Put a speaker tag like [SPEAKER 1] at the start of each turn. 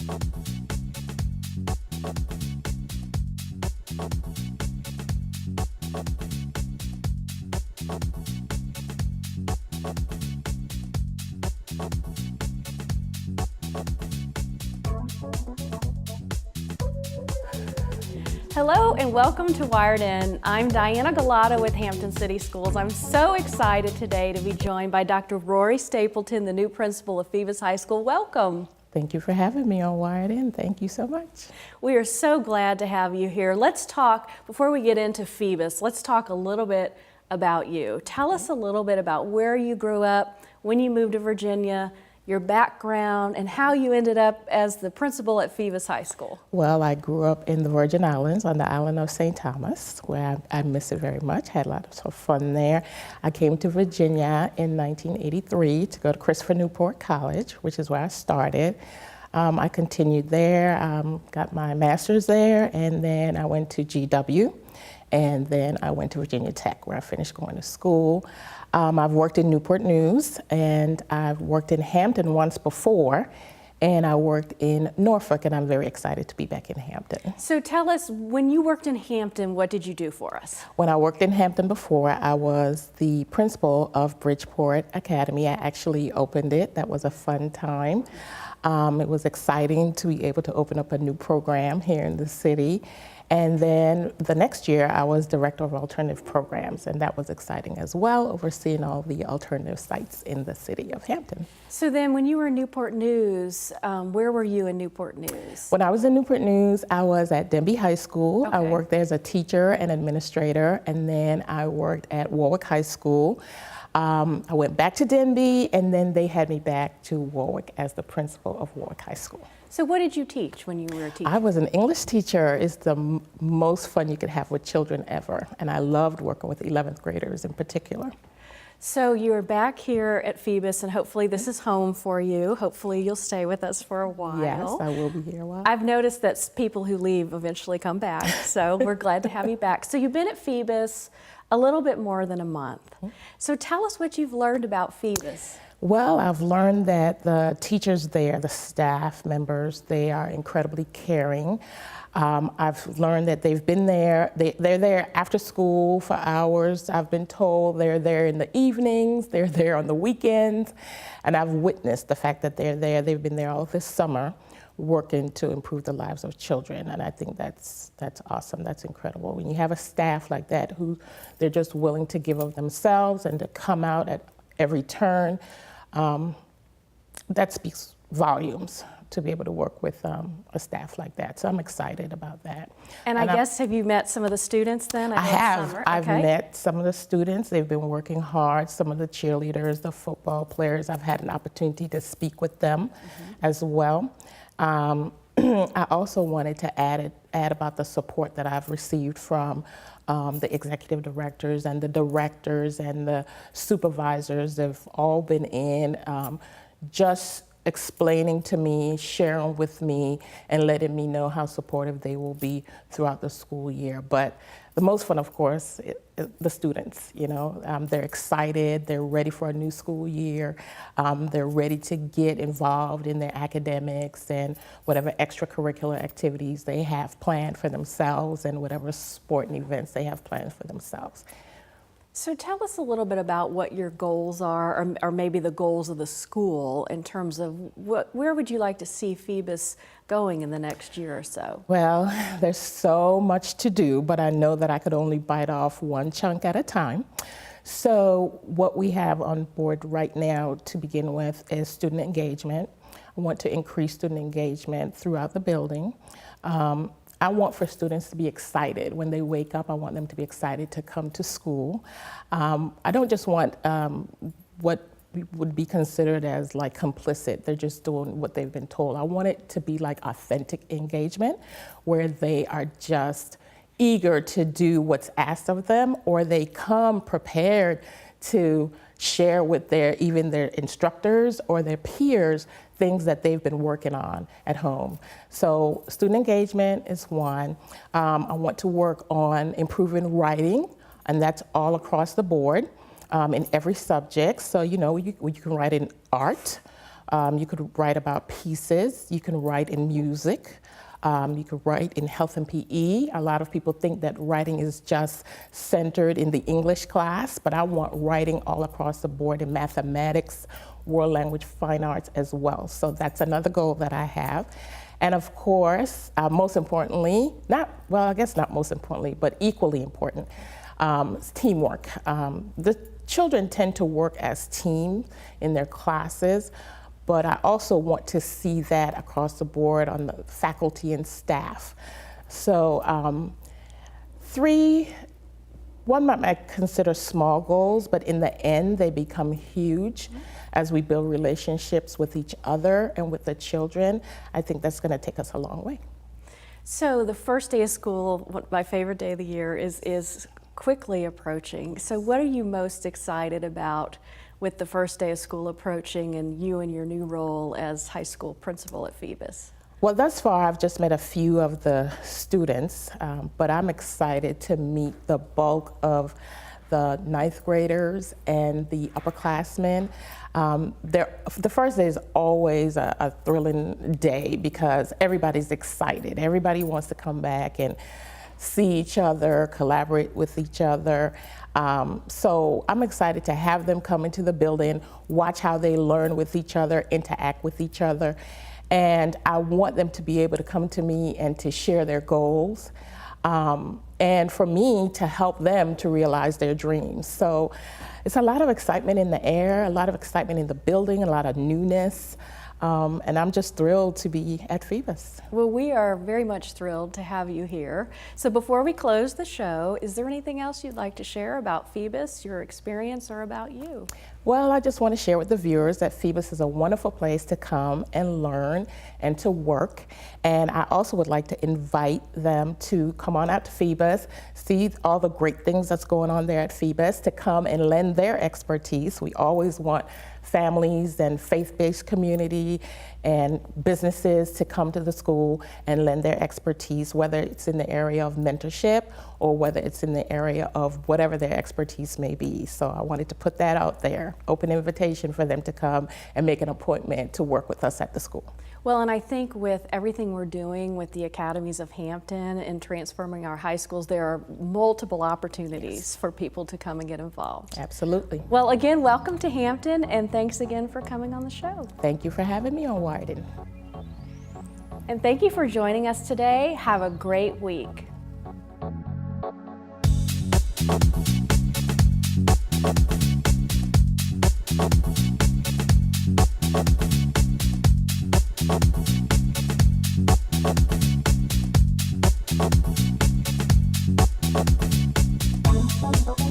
[SPEAKER 1] Hello and welcome to Wired In. I'm Diana Galata with Hampton City Schools. I'm so excited today to be joined by Dr. Rory Stapleton, the new principal of Phoebus High School. Welcome.
[SPEAKER 2] Thank you for having me on Wired In. Thank you so much.
[SPEAKER 1] We are so glad to have you here. Let's talk, before we get into Phoebus, let's talk a little bit about you. Tell us a little bit about where you grew up, when you moved to Virginia, your background, and how you ended up as the principal at Phoebus High School.
[SPEAKER 2] Well, I grew up in the Virgin Islands on the island of St. Thomas, where I miss it very much. Had a lot of fun there. I came to Virginia in 1983 to go to Christopher Newport College, which is where I started. I continued there, got my master's there, and then I went to GW, and then I went to Virginia Tech, where I finished going to school. I've worked in Newport News, and I've worked in Hampton once before, and I worked in Norfolk, and I'm very excited to be back in Hampton.
[SPEAKER 1] So tell us, when you worked in Hampton, what did you do for us?
[SPEAKER 2] When I worked in Hampton before, I was the principal of Bridgeport Academy. I actually opened it. That was a fun time. It was exciting to be able to open up a new program here in the city. And then the next year, I was director of alternative programs, and that was exciting as well, overseeing all the alternative sites in the city of Hampton.
[SPEAKER 1] So then when you were in Newport News, where were you in Newport News?
[SPEAKER 2] When I was in Newport News, I was at Denby High School.
[SPEAKER 1] Okay.
[SPEAKER 2] I worked there as a teacher and administrator, and then I worked at Warwick High School. I went back to Denby, and then they had me back to Warwick as the principal of Warwick High School.
[SPEAKER 1] So what did you teach when you were a teacher?
[SPEAKER 2] I was an English teacher. It's the most fun you could have with children ever, and I loved working with 11th graders in particular.
[SPEAKER 1] So you're back here at Phoebus, and hopefully this is home for you. Hopefully you'll stay with us for a while.
[SPEAKER 2] Yes, I will be here a while.
[SPEAKER 1] I've noticed that people who leave eventually come back, so we're glad to have you back. So you've been at Phoebus a little bit more than a month. So tell us what you've learned about Phoebus.
[SPEAKER 2] Well, I've learned that the teachers there, the staff members, they are incredibly caring. I've learned that they've been there, they're there after school for hours. I've been told they're there in the evenings, they're there on the weekends, and I've witnessed the fact that they're there. They've been there all this summer working to improve the lives of children, and I think that's awesome, that's incredible. When you have a staff like that who they're just willing to give of themselves and to come out at every turn, that speaks volumes to be able to work with a staff like that. So I'm excited about that.
[SPEAKER 1] And I guess, have you met some of the students then?
[SPEAKER 2] I have.
[SPEAKER 1] Summer.
[SPEAKER 2] I've
[SPEAKER 1] Okay.
[SPEAKER 2] met some of the students. They've been working hard. Some of the cheerleaders, the football players, I've had an opportunity to speak with them as well. I also wanted to add about the support that I've received from the executive directors and the directors and the supervisors. They've all been in just explaining to me, sharing with me, and letting me know how supportive they will be throughout the school year. But the most fun, of course, the students, you know, they're excited, they're ready for a new school year, they're ready to get involved in their academics and whatever extracurricular activities they have planned for themselves and whatever sporting events they have planned for themselves.
[SPEAKER 1] So tell us a little bit about what your goals are, or maybe the goals of the school in terms of where would you like to see Phoebus going in the next year or so?
[SPEAKER 2] Well, there's so much to do, but I know that I could only bite off one chunk at a time. So what we have on board right now to begin with is student engagement. I want to increase student engagement throughout the building. I want for students to be excited. When they wake up, I want them to be excited to come to school. I don't just want what would be considered as like complicit. They're just doing what they've been told. I want it to be like authentic engagement where they are just eager to do what's asked of them, or they come prepared to share with even their instructors or their peers things that they've been working on at home. So student engagement is one. I want to work on improving writing, and that's all across the board in every subject. So, you know, you can write in art, You could write about pieces. You can write in music. You could write in health and PE. A lot of people think that writing is just centered in the English class, but I want writing all across the board in mathematics, world language, fine arts as well. So that's another goal that I have. And of course, most importantly, I guess not most importantly, but equally important, is teamwork. The children tend to work as teams in their classes, but I also want to see that across the board on the faculty and staff. So one might consider small goals, but in the end, they become huge as we build relationships with each other and with the children. I think that's gonna take us a long way.
[SPEAKER 1] So the first day of school, my favorite day of the year, is quickly approaching. So what are you most excited about with the first day of school approaching and you in your new role as high school principal at Phoebus?
[SPEAKER 2] Well, thus far, I've just met a few of the students, but I'm excited to meet the bulk of the ninth graders and the upperclassmen. The first day is always a thrilling day because everybody's excited. Everybody wants to come back and see each other, collaborate with each other. So I'm excited to have them come into the building, watch how they learn with each other, interact with each other. And I want them to be able to come to me and to share their goals. And for me to help them to realize their dreams. So it's a lot of excitement in the air, a lot of excitement in the building, a lot of newness. And I'm just thrilled to be at Phoebus.
[SPEAKER 1] Well, we are very much thrilled to have you here. So before we close the show, is there anything else you'd like to share about Phoebus, your experience, or about you?
[SPEAKER 2] Well, I just want to share with the viewers that Phoebus is a wonderful place to come and learn and to work. And I also would like to invite them to come on out to Phoebus, see all the great things that's going on there at Phoebus, to come and lend their expertise. We always want families and faith-based community and businesses to come to the school and lend their expertise, whether it's in the area of mentorship or whether it's in the area of whatever their expertise may be. So I wanted to put that out there, open invitation for them to come and make an appointment to work with us at the school.
[SPEAKER 1] Well, and I think with everything we're doing with the Academies of Hampton and transforming our high schools, there are multiple opportunities for people to come and get involved.
[SPEAKER 2] Absolutely.
[SPEAKER 1] Well, again, welcome to Hampton, and thanks again for coming on the show.
[SPEAKER 2] Thank you for having me on Wyden.
[SPEAKER 1] And thank you for joining us today. Have a great week.
[SPEAKER 3] Thank you.